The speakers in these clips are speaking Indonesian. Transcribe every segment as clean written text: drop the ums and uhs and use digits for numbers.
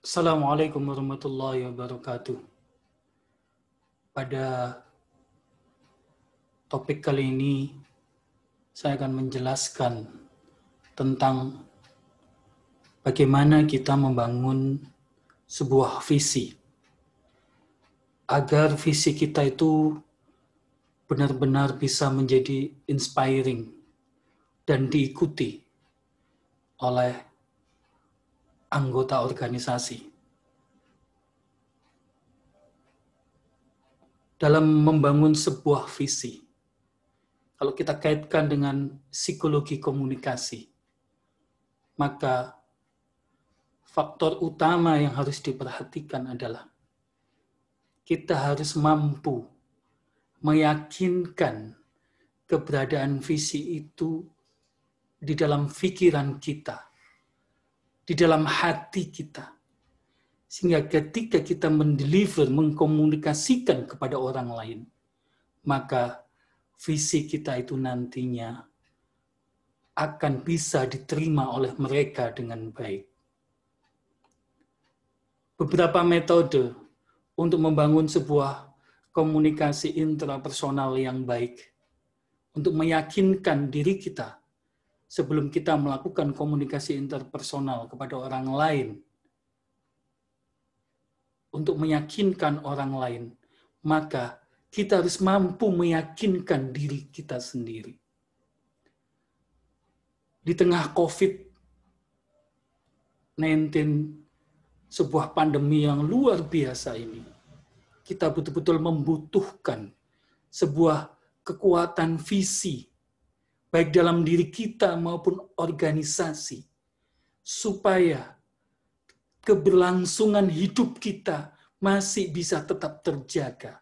Assalamualaikum warahmatullahi wabarakatuh. Pada topik kali ini, saya akan menjelaskan tentang bagaimana kita membangun sebuah visi, agar visi kita itu benar-benar bisa menjadi inspiring dan diikuti oleh anggota organisasi. Dalam membangun sebuah visi, kalau kita kaitkan dengan psikologi komunikasi, maka faktor utama yang harus diperhatikan adalah kita harus mampu meyakinkan keberadaan visi itu di dalam pikiran kita, di dalam hati kita. Sehingga ketika kita mendeliver, mengkomunikasikan kepada orang lain, maka visi kita itu nantinya akan bisa diterima oleh mereka dengan baik. Beberapa metode untuk membangun sebuah komunikasi intrapersonal yang baik, untuk meyakinkan diri kita sebelum kita melakukan komunikasi interpersonal kepada orang lain, untuk meyakinkan orang lain, maka kita harus mampu meyakinkan diri kita sendiri. Di tengah COVID-19, sebuah pandemi yang luar biasa ini, kita betul-betul membutuhkan sebuah kekuatan visi, baik dalam diri kita maupun organisasi, supaya keberlangsungan hidup kita masih bisa tetap terjaga.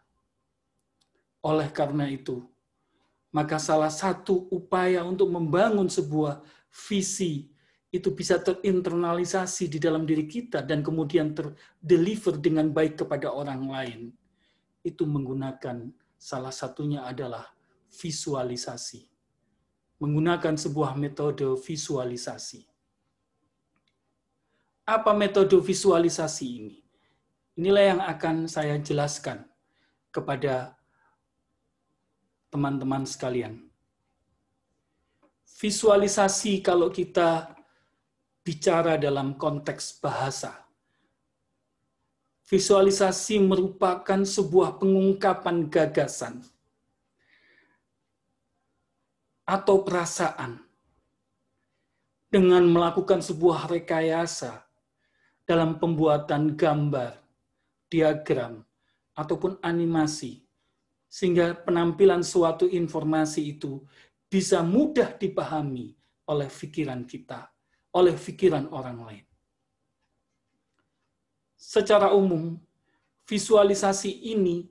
Oleh karena itu, maka salah satu upaya untuk membangun sebuah visi itu bisa terinternalisasi di dalam diri kita dan kemudian terdeliver dengan baik kepada orang lain, itu menggunakan salah satunya adalah visualisasi. Menggunakan sebuah metode visualisasi. Apa metode visualisasi ini? Inilah yang akan saya jelaskan kepada teman-teman sekalian. Visualisasi kalau kita bicara dalam konteks bahasa, visualisasi merupakan sebuah pengungkapan gagasan atau perasaan dengan melakukan sebuah rekayasa dalam pembuatan gambar, diagram, ataupun animasi, sehingga penampilan suatu informasi itu bisa mudah dipahami oleh pikiran kita, oleh pikiran orang lain. Secara umum, visualisasi ini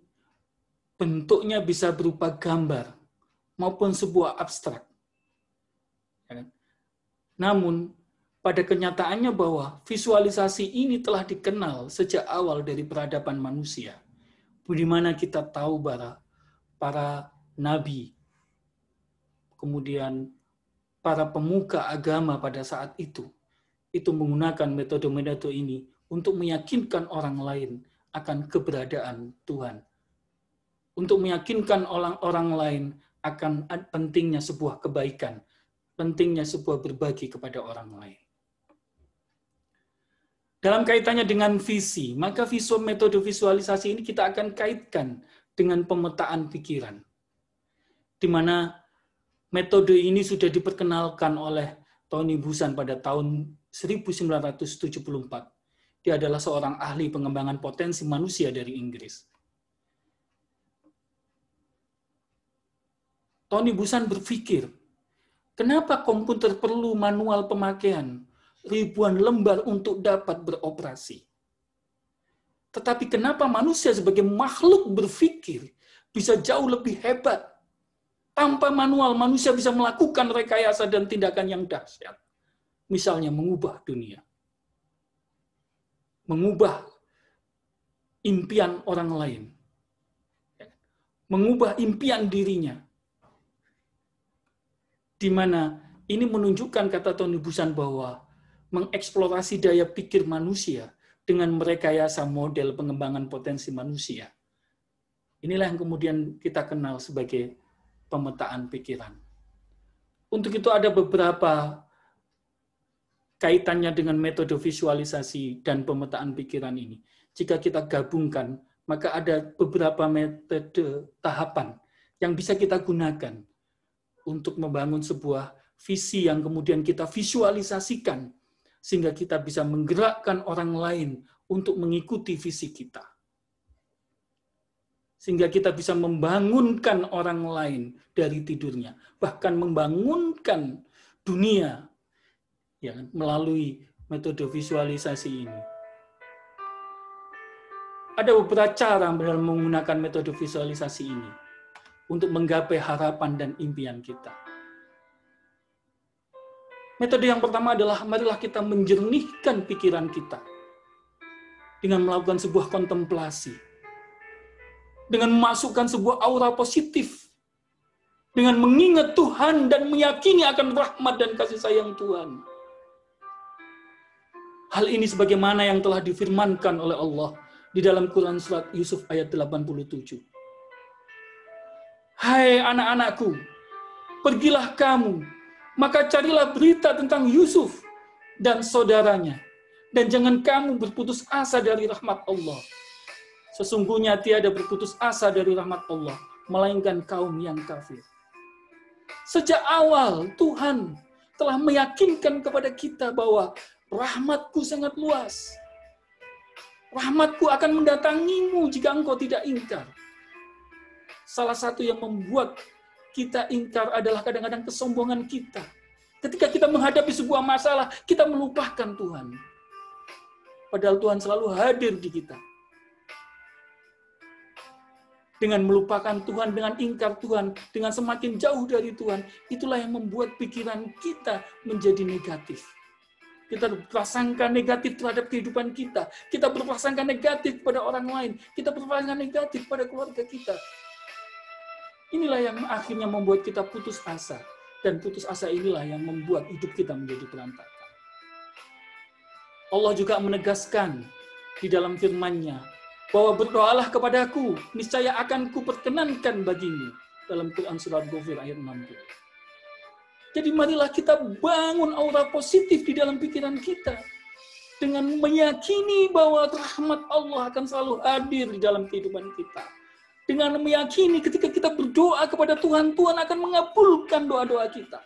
bentuknya bisa berupa gambar maupun sebuah abstrak. Namun, pada kenyataannya bahwa visualisasi ini telah dikenal sejak awal dari peradaban manusia, di mana kita tahu bahwa para nabi, kemudian para pemuka agama pada saat itu menggunakan metode-metode ini untuk meyakinkan orang lain akan keberadaan Tuhan, untuk meyakinkan orang lain akan pentingnya sebuah kebaikan, pentingnya sebuah berbagi kepada orang lain. Dalam kaitannya dengan visi, maka metode visualisasi ini kita akan kaitkan dengan pemetaan pikiran, di mana metode ini sudah diperkenalkan oleh Tony Buzan pada tahun 1974. Dia adalah seorang ahli pengembangan potensi manusia dari Inggris. Tony Buzan berpikir, kenapa komputer perlu manual pemakaian ribuan lembar untuk dapat beroperasi? Tetapi kenapa manusia sebagai makhluk berpikir bisa jauh lebih hebat? Tanpa manual, manusia bisa melakukan rekayasa dan tindakan yang dahsyat. Misalnya mengubah dunia. Mengubah impian orang lain. Mengubah impian dirinya. Di mana ini menunjukkan, kata Tony Buzan, bahwa mengeksplorasi daya pikir manusia dengan merekayasa model pengembangan potensi manusia. Inilah yang kemudian kita kenal sebagai pemetaan pikiran. Untuk itu ada beberapa kaitannya dengan metode visualisasi dan pemetaan pikiran ini. Jika kita gabungkan, maka ada beberapa metode tahapan yang bisa kita gunakan untuk membangun sebuah visi yang kemudian kita visualisasikan, sehingga kita bisa menggerakkan orang lain untuk mengikuti visi kita. Sehingga kita bisa membangunkan orang lain dari tidurnya, bahkan membangunkan dunia ya, melalui metode visualisasi ini. Ada beberapa cara dalam menggunakan metode visualisasi ini untuk menggapai harapan dan impian kita. Metode yang pertama adalah marilah kita menjernihkan pikiran kita dengan melakukan sebuah kontemplasi, dengan memasukkan sebuah aura positif, dengan mengingat Tuhan dan meyakini akan rahmat dan kasih sayang Tuhan. Hal ini sebagaimana yang telah difirmankan oleh Allah di dalam Quran surat Yusuf ayat 87. Hai anak-anakku, pergilah kamu, maka carilah berita tentang Yusuf dan saudaranya, dan jangan kamu berputus asa dari rahmat Allah. Sesungguhnya tiada berputus asa dari rahmat Allah, melainkan kaum yang kafir. Sejak awal Tuhan telah meyakinkan kepada kita bahwa rahmatku sangat luas. Rahmatku akan mendatangimu jika engkau tidak ingkar. Salah satu yang membuat kita ingkar adalah kadang-kadang kesombongan kita. Ketika kita menghadapi sebuah masalah, kita melupakan Tuhan. Padahal Tuhan selalu hadir di kita. Dengan melupakan Tuhan, dengan ingkar Tuhan, dengan semakin jauh dari Tuhan, itulah yang membuat pikiran kita menjadi negatif. Kita berprasangka negatif terhadap kehidupan kita. Kita berprasangka negatif pada orang lain. Kita berprasangka negatif pada keluarga kita. Inilah yang akhirnya membuat kita putus asa. Dan putus asa inilah yang membuat hidup kita menjadi berantakan. Allah juga menegaskan di dalam firman-Nya bahwa berdoalah kepadaku, niscaya akan kuperkenankan bagimu. Dalam Quran surat Ghafir ayat 60. Jadi marilah kita bangun aura positif di dalam pikiran kita. Dengan meyakini bahwa rahmat Allah akan selalu hadir di dalam kehidupan kita. Dengan meyakini ketika kita berdoa kepada Tuhan, Tuhan akan mengabulkan doa-doa kita.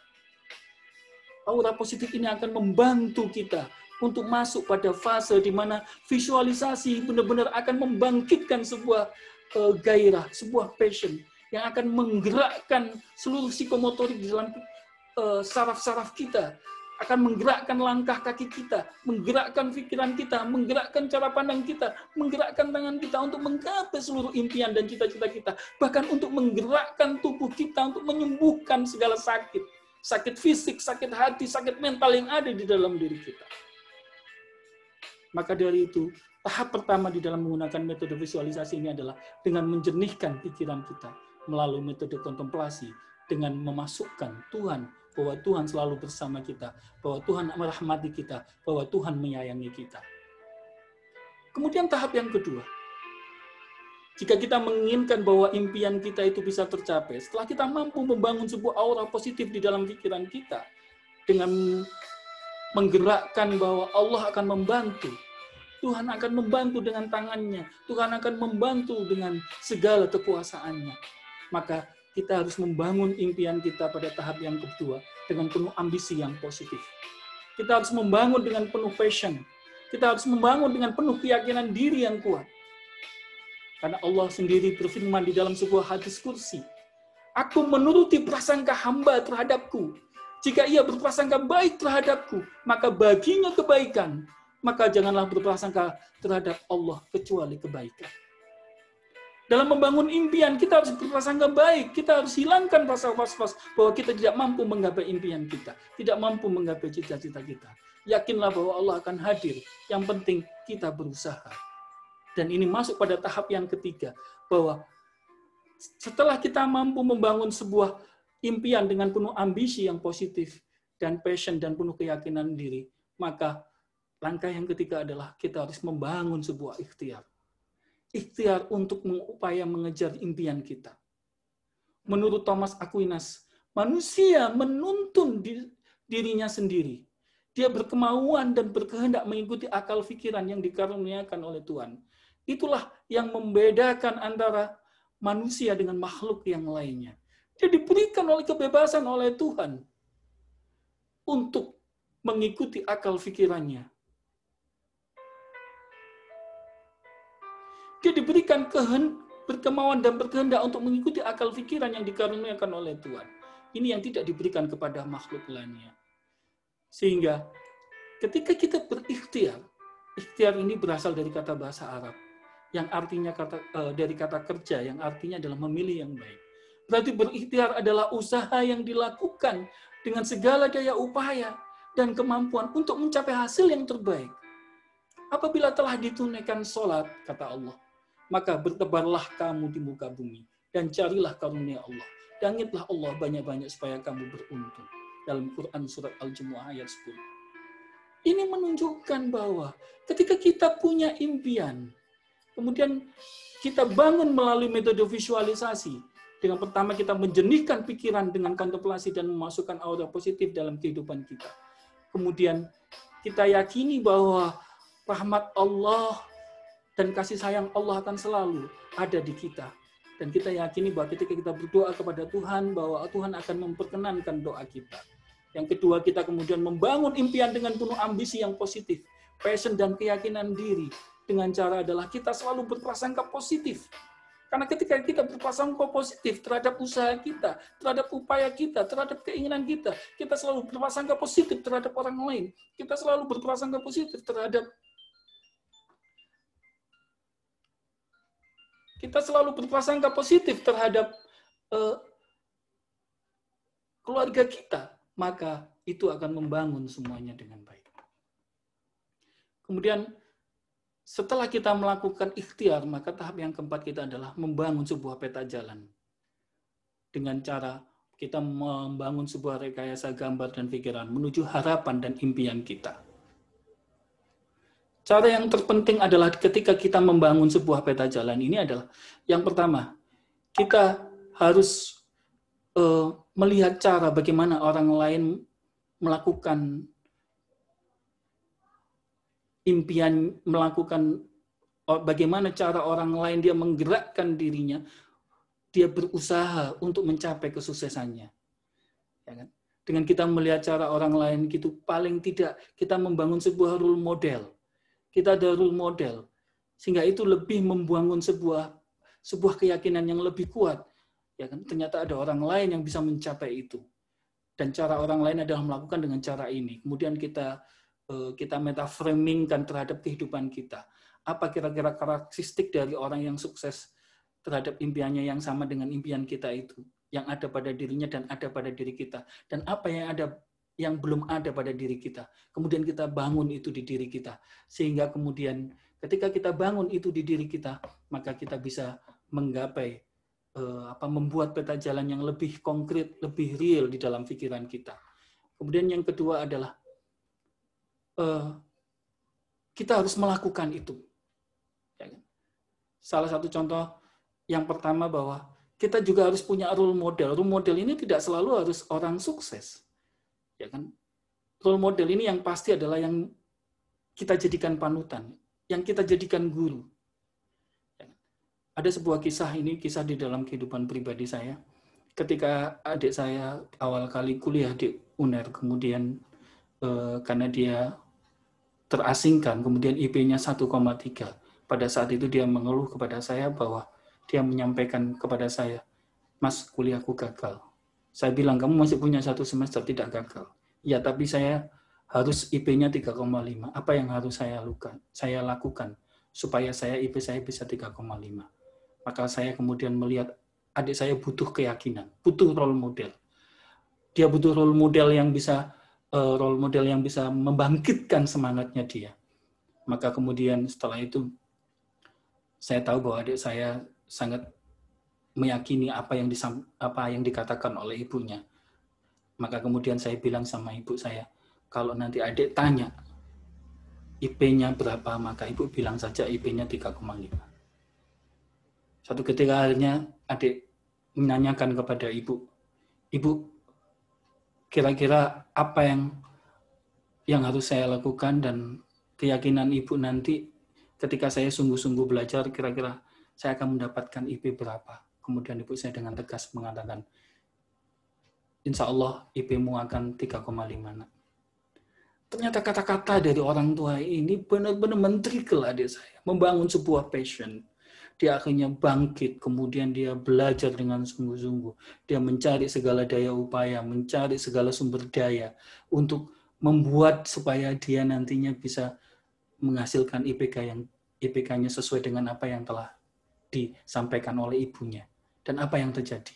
Aura positif ini akan membantu kita untuk masuk pada fase di mana visualisasi benar-benar akan membangkitkan sebuah gairah, sebuah passion yang akan menggerakkan seluruh psikomotorik di dalam saraf-saraf kita, akan menggerakkan langkah kaki kita, menggerakkan pikiran kita, menggerakkan cara pandang kita, menggerakkan tangan kita untuk menggapai seluruh impian dan cita-cita kita, bahkan untuk menggerakkan tubuh kita untuk menyembuhkan segala sakit, sakit fisik, sakit hati, sakit mental yang ada di dalam diri kita. Maka dari itu, tahap pertama di dalam menggunakan metode visualisasi ini adalah dengan menjernihkan pikiran kita melalui metode kontemplasi, dengan memasukkan Tuhan, bahwa Tuhan selalu bersama kita, bahwa Tuhan merahmati kita, bahwa Tuhan menyayangi kita. Kemudian tahap yang kedua, jika kita menginginkan bahwa impian kita itu bisa tercapai, setelah kita mampu membangun sebuah aura positif di dalam pikiran kita, dengan menggerakkan bahwa Allah akan membantu, Tuhan akan membantu dengan tangannya, Tuhan akan membantu dengan segala kekuasaannya, maka kita harus membangun impian kita pada tahap yang kedua dengan penuh ambisi yang positif. Kita harus membangun dengan penuh passion. Kita harus membangun dengan penuh keyakinan diri yang kuat. Karena Allah sendiri berfirman di dalam sebuah hadis kursi, aku menuruti prasangka hamba terhadapku. Jika ia berprasangka baik terhadapku, maka baginya kebaikan. Maka janganlah berprasangka terhadap Allah kecuali kebaikan. Dalam membangun impian, kita harus berprasangka baik. Kita harus hilangkan rasa was-was bahwa kita tidak mampu menggapai impian kita. Tidak mampu menggapai cita-cita kita. Yakinlah bahwa Allah akan hadir. Yang penting kita berusaha. Dan ini masuk pada tahap yang ketiga. Bahwa setelah kita mampu membangun sebuah impian dengan penuh ambisi yang positif, dan passion dan penuh keyakinan diri, maka langkah yang ketiga adalah kita harus membangun sebuah ikhtiar. Ikhtiar untuk mengupaya mengejar impian kita. Menurut Thomas Aquinas, manusia menuntun dirinya sendiri. Dia berkemauan dan berkehendak mengikuti akal pikiran yang dikaruniakan oleh Tuhan. Itulah yang membedakan antara manusia dengan makhluk yang lainnya. Dia diberikan oleh kebebasan oleh Tuhan untuk mengikuti akal pikirannya. Dia diberikan berkemauan dan berkehendak untuk mengikuti akal pikiran yang dikaruniakan oleh Tuhan. Ini yang tidak diberikan kepada makhluk lainnya. Sehingga ketika kita berikhtiar, ikhtiar ini berasal dari kata bahasa Arab, yang artinya dari kata kerja, yang artinya adalah memilih yang baik. Berarti berikhtiar adalah usaha yang dilakukan dengan segala daya upaya dan kemampuan untuk mencapai hasil yang terbaik. Apabila telah ditunaikan sholat, kata Allah, maka bertebarlah kamu di muka bumi dan carilah karunia Allah. Dangitlah Allah banyak-banyak supaya kamu beruntung. Dalam Quran surat Al-Jumu'ah ayat 10. Ini menunjukkan bahwa ketika kita punya impian, kemudian kita bangun melalui metode visualisasi. Dengan pertama kita menjernihkan pikiran dengan kontemplasi dan memasukkan aura positif dalam kehidupan kita. Kemudian kita yakini bahwa rahmat Allah dan kasih sayang Allah akan selalu ada di kita. Dan kita yakini bahwa ketika kita berdoa kepada Tuhan, bahwa Tuhan akan memperkenankan doa kita. Yang kedua, kita kemudian membangun impian dengan penuh ambisi yang positif, passion dan keyakinan diri. Dengan cara adalah kita selalu berprasangka positif. Karena ketika kita berprasangka positif terhadap usaha kita, terhadap upaya kita, terhadap keinginan kita selalu berprasangka positif terhadap orang lain. Kita selalu berprasangka positif terhadap keluarga kita, maka itu akan membangun semuanya dengan baik. Kemudian setelah kita melakukan ikhtiar, maka tahap yang keempat kita adalah membangun sebuah peta jalan. Dengan cara kita membangun sebuah rekayasa gambar dan pikiran menuju harapan dan impian kita. Cara yang terpenting adalah ketika kita membangun sebuah peta jalan ini adalah, yang pertama, kita harus melihat cara bagaimana orang lain melakukan impian, bagaimana cara orang lain dia menggerakkan dirinya, dia berusaha untuk mencapai kesuksesannya. Ya kan? Dengan kita melihat cara orang lain gitu, paling tidak kita membangun sebuah role model. Kita ada role model, sehingga itu lebih membangun sebuah keyakinan yang lebih kuat. Ya kan? Ternyata ada orang lain yang bisa mencapai itu. Dan cara orang lain adalah melakukan dengan cara ini. Kemudian kita metaframingkan terhadap kehidupan kita. Apa kira-kira karakteristik dari orang yang sukses terhadap impiannya yang sama dengan impian kita itu, yang ada pada dirinya dan ada pada diri kita. Dan apa yang belum ada pada diri kita. Kemudian kita bangun itu di diri kita. Sehingga kemudian ketika kita bangun itu di diri kita, maka kita bisa menggapai membuat peta jalan yang lebih konkret, lebih real di dalam pikiran kita. Kemudian yang kedua adalah kita harus melakukan itu. Salah satu contoh yang pertama bahwa kita juga harus punya role model. Role model ini tidak selalu harus orang sukses. Ya kan? Role model ini yang pasti adalah yang kita jadikan panutan, yang kita jadikan guru. Ada sebuah kisah di dalam kehidupan pribadi saya. Ketika adik saya awal kali kuliah di UNER, kemudian karena dia terasingkan, kemudian IP-nya 1,3. Pada saat itu dia mengeluh kepada saya bahwa dia menyampaikan kepada saya, "Mas, kuliahku gagal." Saya bilang, "Kamu masih punya 1 semester, tidak gagal." Ya, tapi saya harus IP-nya 3,5. Apa yang harus saya lakukan supaya IP saya bisa 3,5? Maka saya kemudian melihat adik saya butuh keyakinan, butuh role model. Dia butuh role model yang bisa membangkitkan semangatnya dia. Maka kemudian setelah itu saya tahu bahwa adik saya sangat meyakini apa yang dikatakan oleh ibunya. Maka kemudian saya bilang sama ibu saya, kalau nanti adik tanya, IP-nya berapa, maka ibu bilang saja IP-nya 3,5. Suatu ketika akhirnya adik menanyakan kepada ibu, ibu kira-kira apa yang harus saya lakukan, dan keyakinan ibu nanti ketika saya sungguh-sungguh belajar, kira-kira saya akan mendapatkan IP berapa. Kemudian ibu saya dengan tegas mengatakan, insya Allah IP-mu akan 3,5. Ternyata kata-kata dari orang tua ini benar-benar men-trigger adik saya, membangun sebuah passion. Dia akhirnya bangkit, kemudian dia belajar dengan sungguh-sungguh. Dia mencari segala daya upaya, mencari segala sumber daya untuk membuat supaya dia nantinya bisa menghasilkan IPK-nya sesuai dengan apa yang telah disampaikan oleh ibunya. Dan apa yang terjadi?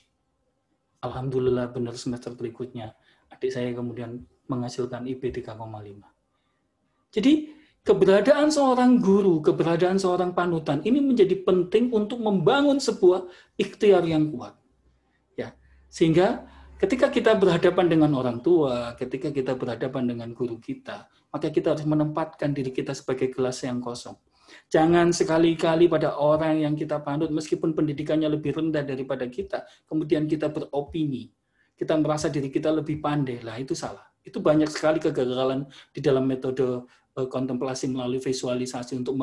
Alhamdulillah benar semester berikutnya, adik saya kemudian menghasilkan IP 3,5. Jadi keberadaan seorang guru, keberadaan seorang panutan ini menjadi penting untuk membangun sebuah ikhtiar yang kuat. Ya, sehingga ketika kita berhadapan dengan orang tua, ketika kita berhadapan dengan guru kita, maka kita harus menempatkan diri kita sebagai gelas yang kosong. Jangan sekali-kali pada orang yang kita panut, meskipun pendidikannya lebih rendah daripada kita, kemudian kita beropini. Kita merasa diri kita lebih pandai. Lah, itu salah. Itu banyak sekali kegagalan di dalam metode kontemplasi melalui visualisasi untuk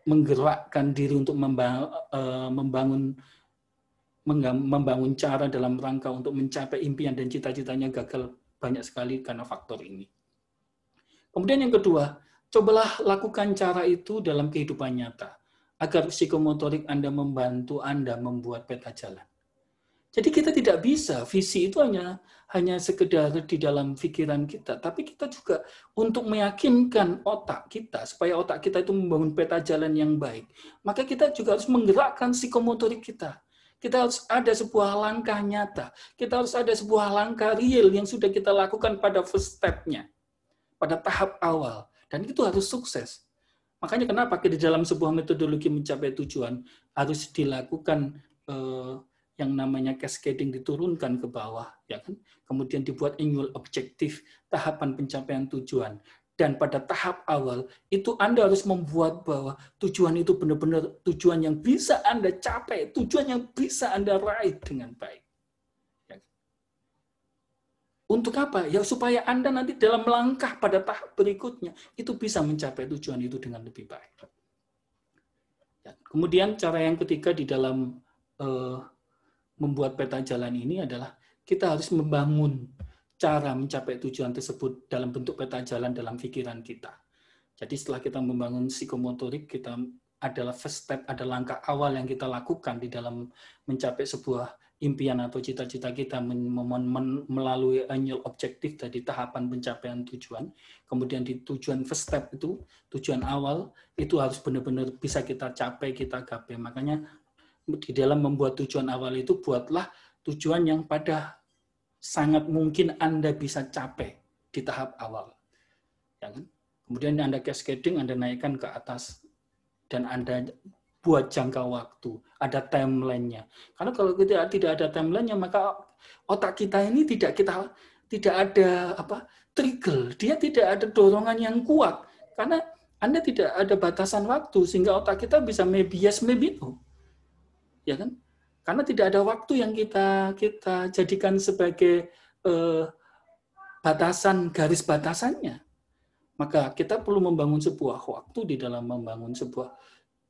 menggerakkan diri untuk membangun cara dalam rangka untuk mencapai impian dan cita-citanya gagal banyak sekali karena faktor ini. Kemudian yang kedua, cobalah lakukan cara itu dalam kehidupan nyata, agar psikomotorik Anda membantu Anda membuat peta jalan. Jadi kita tidak bisa, visi itu hanya sekedar di dalam pikiran kita, tapi kita juga untuk meyakinkan otak kita, supaya otak kita itu membangun peta jalan yang baik, maka kita juga harus menggerakkan psikomotorik kita. Kita harus ada sebuah langkah nyata, kita harus ada sebuah langkah real yang sudah kita lakukan pada first step-nya, pada tahap awal. Dan itu harus sukses. Makanya kenapa di dalam sebuah metodologi mencapai tujuan harus dilakukan yang namanya cascading, diturunkan ke bawah, ya kan? Kemudian dibuat annual objective, tahapan pencapaian tujuan. Dan pada tahap awal itu Anda harus membuat bahwa tujuan itu benar-benar tujuan yang bisa Anda capai, tujuan yang bisa Anda raih dengan baik. Untuk apa? Ya supaya Anda nanti dalam langkah pada tahap berikutnya itu bisa mencapai tujuan itu dengan lebih baik. Ya. Kemudian cara yang ketiga di dalam membuat peta jalan ini adalah kita harus membangun cara mencapai tujuan tersebut dalam bentuk peta jalan dalam pikiran kita. Jadi setelah kita membangun psikomotorik, kita adalah first step, ada langkah awal yang kita lakukan di dalam mencapai sebuah impian atau cita-cita kita melalui annual objective tadi, tahapan pencapaian tujuan. Kemudian di tujuan first step itu, tujuan awal, itu harus benar-benar bisa kita capai, kita gapai. Makanya di dalam membuat tujuan awal itu, buatlah tujuan yang pada sangat mungkin Anda bisa capai di tahap awal. Ya kan? Kemudian Anda cascading, Anda naikkan ke atas, dan Anda buat jangka waktu, ada timeline-nya. Karena kalau kita tidak ada timeline-nya, maka otak kita ini tidak ada trigger, dia tidak ada dorongan yang kuat. Karena Anda tidak ada batasan waktu, sehingga otak kita bisa maybe yes, maybe no. Ya kan? Karena tidak ada waktu yang kita jadikan sebagai batasan, garis batasannya. Maka kita perlu membangun sebuah waktu di dalam membangun sebuah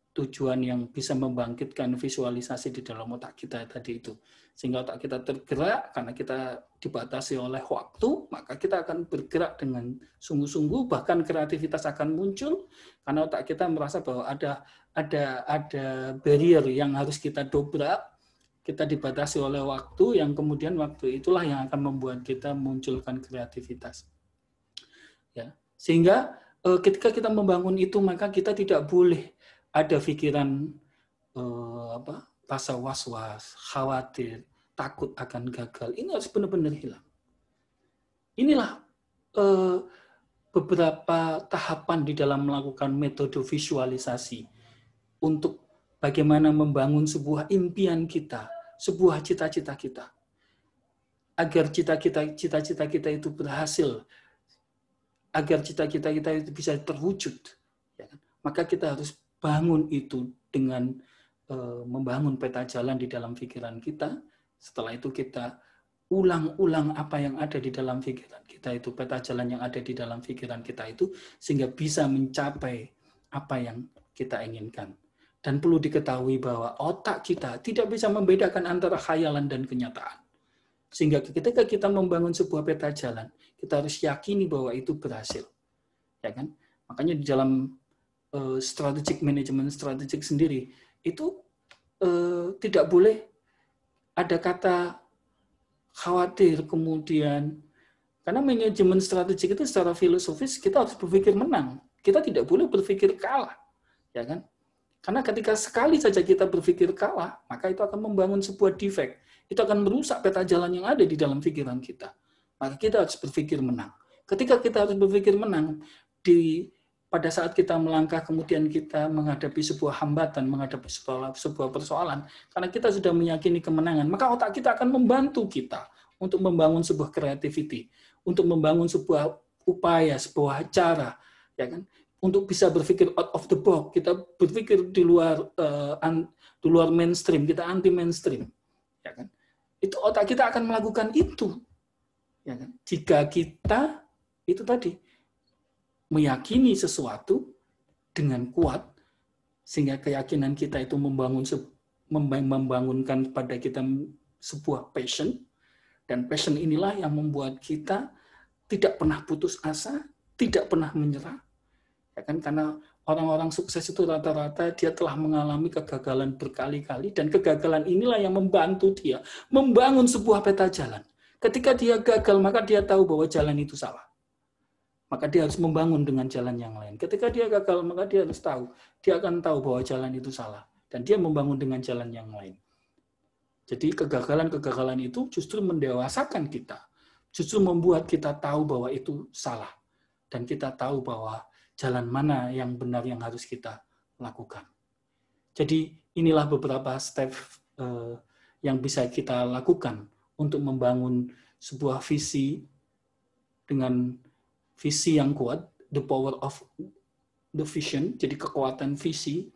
tujuan yang bisa membangkitkan visualisasi di dalam otak kita tadi itu. Sehingga otak kita tergerak, karena kita dibatasi oleh waktu, maka kita akan bergerak dengan sungguh-sungguh, bahkan kreativitas akan muncul, karena otak kita merasa bahwa ada barrier yang harus kita dobrak, kita dibatasi oleh waktu, yang kemudian waktu itulah yang akan membuat kita munculkan kreativitas. Ya. Sehingga ketika kita membangun itu, maka kita tidak boleh ada pikiran rasa was-was, khawatir, takut akan gagal. Ini harus benar-benar hilang. Inilah beberapa tahapan di dalam melakukan metode visualisasi untuk bagaimana membangun sebuah impian kita, sebuah cita-cita kita. Agar cita-cita kita itu berhasil agar cita-cita kita itu bisa terwujud, ya kan? Maka kita harus bangun itu dengan membangun peta jalan di dalam pikiran kita. Setelah itu kita ulang-ulang apa yang ada di dalam pikiran kita itu, peta jalan yang ada di dalam pikiran kita itu, sehingga bisa mencapai apa yang kita inginkan. Dan perlu diketahui bahwa otak kita tidak bisa membedakan antara khayalan dan kenyataan. Sehingga ketika kita membangun sebuah peta jalan, kita harus yakini bahwa itu berhasil. Ya kan? Makanya di dalam strategic management, strategic sendiri, itu tidak boleh ada kata khawatir kemudian, karena manajemen strategik itu secara filosofis kita harus berpikir menang. Kita tidak boleh berpikir kalah. Ya kan? Karena ketika sekali saja kita berpikir kalah, maka itu akan membangun sebuah defect. Itu akan merusak peta jalan yang ada di dalam pikiran kita. Maka kita harus berpikir menang. Ketika kita harus berpikir menang, pada saat kita melangkah kemudian kita menghadapi sebuah hambatan, menghadapi sebuah persoalan, karena kita sudah meyakini kemenangan, maka otak kita akan membantu kita untuk membangun sebuah creativity, untuk membangun sebuah upaya, sebuah cara, ya kan? Untuk bisa berpikir out of the box, kita berpikir di luar mainstream, kita anti mainstream, ya kan? Itu otak kita akan melakukan itu, ya kan? Jika kita itu tadi meyakini sesuatu dengan kuat, sehingga keyakinan kita itu membangunkan pada kita sebuah passion, dan passion inilah yang membuat kita tidak pernah putus asa, tidak pernah menyerah. Ya kan? Karena orang-orang sukses itu rata-rata dia telah mengalami kegagalan berkali-kali, dan kegagalan inilah yang membantu dia membangun sebuah peta jalan. Ketika dia gagal, maka dia tahu bahwa jalan itu salah. Maka dia harus membangun dengan jalan yang lain. Ketika dia gagal, maka dia harus tahu. Dia akan tahu bahwa jalan itu salah. Dan dia membangun dengan jalan yang lain. Jadi kegagalan-kegagalan itu justru mendewasakan kita. Justru membuat kita tahu bahwa itu salah. Dan kita tahu bahwa jalan mana yang benar yang harus kita lakukan. Jadi inilah beberapa step yang bisa kita lakukan untuk membangun sebuah visi dengan visi yang kuat, the power of the vision, jadi kekuatan visi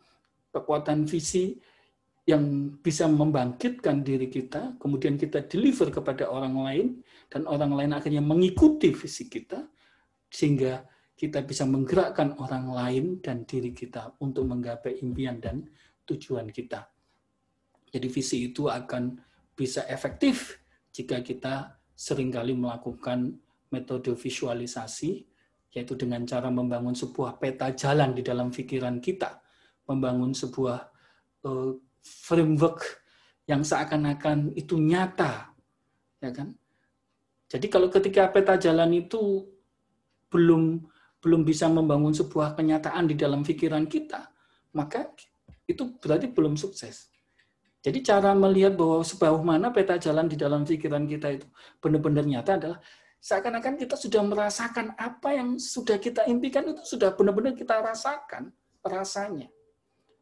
yang bisa membangkitkan diri kita, kemudian kita deliver kepada orang lain, dan orang lain akhirnya mengikuti visi kita, sehingga kita bisa menggerakkan orang lain dan diri kita untuk menggapai impian dan tujuan kita. Jadi visi itu akan bisa efektif jika kita seringkali melakukan metode visualisasi, yaitu dengan cara membangun sebuah peta jalan di dalam pikiran kita, membangun sebuah framework yang seakan-akan itu nyata, ya kan? Jadi kalau ketika peta jalan itu belum bisa membangun sebuah kenyataan di dalam pikiran kita, maka itu berarti belum sukses. Jadi cara melihat bahwa sejauh mana peta jalan di dalam pikiran kita itu benar-benar nyata adalah seakan-akan kita sudah merasakan apa yang sudah kita impikan, itu sudah benar-benar kita rasakan rasanya.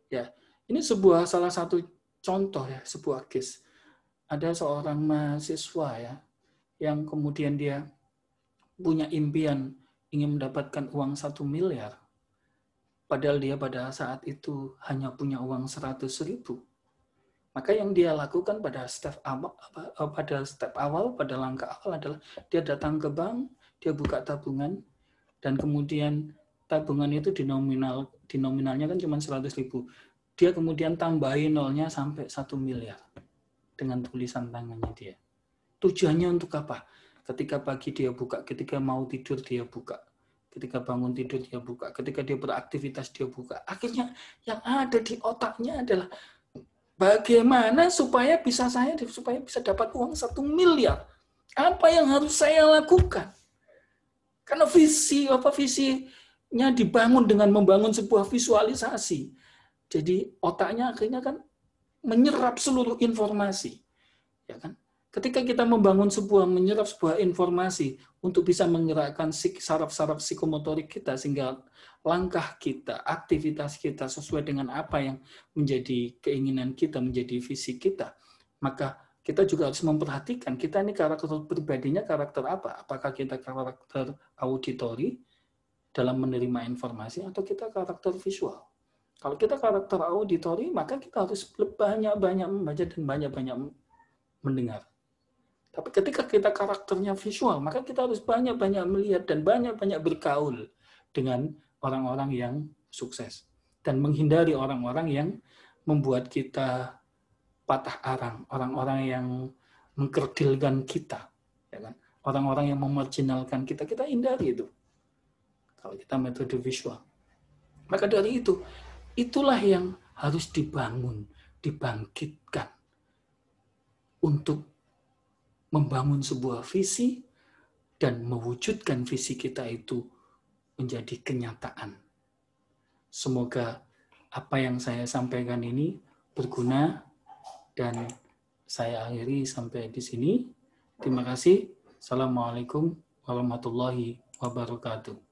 Ya, ini salah satu contoh ya, sebuah case. Ada seorang mahasiswa ya, yang kemudian dia punya impian ingin mendapatkan uang 1 miliar. Padahal dia pada saat itu hanya punya uang 100.000. Maka yang dia lakukan pada step awal, pada langkah awal adalah dia datang ke bank, dia buka tabungan, dan kemudian tabungan itu dinominalnya kan cuma 100.000. Dia kemudian tambahin nolnya sampai 1 miliar dengan tulisan tangannya dia. Tujuannya untuk apa? Ketika pagi dia buka, ketika mau tidur dia buka, ketika bangun tidur dia buka, ketika dia beraktivitas dia buka. Akhirnya yang ada di otaknya adalah bagaimana supaya bisa dapat uang 1 miliar. Apa yang harus saya lakukan? Karena visinya dibangun dengan membangun sebuah visualisasi. Jadi otaknya akhirnya kan menyerap seluruh informasi. Ya kan? Ketika kita menyerap sebuah informasi untuk bisa menggerakkan saraf-saraf psikomotorik kita sehingga langkah kita, aktivitas kita sesuai dengan apa yang menjadi keinginan kita, menjadi visi kita, maka kita juga harus memperhatikan kita ini karakter pribadinya karakter apa? Apakah kita karakter auditory, dalam menerima informasi atau kita karakter visual. Kalau kita karakter auditori, maka kita harus banyak-banyak membaca dan banyak-banyak mendengar. Tapi ketika kita karakternya visual, maka kita harus banyak-banyak melihat dan banyak-banyak bergaul dengan orang-orang yang sukses. Dan menghindari orang-orang yang membuat kita patah arang, orang-orang yang mengkerdilkan kita, ya kan? Orang-orang yang memarginalkan kita, kita hindari itu. Kalau kita metode visual. Maka dari itu, itulah yang harus dibangun, dibangkitkan untuk membangun sebuah visi dan mewujudkan visi kita itu menjadi kenyataan. Semoga apa yang saya sampaikan ini berguna dan saya akhiri sampai di sini. Terima kasih. Assalamualaikum warahmatullahi wabarakatuh.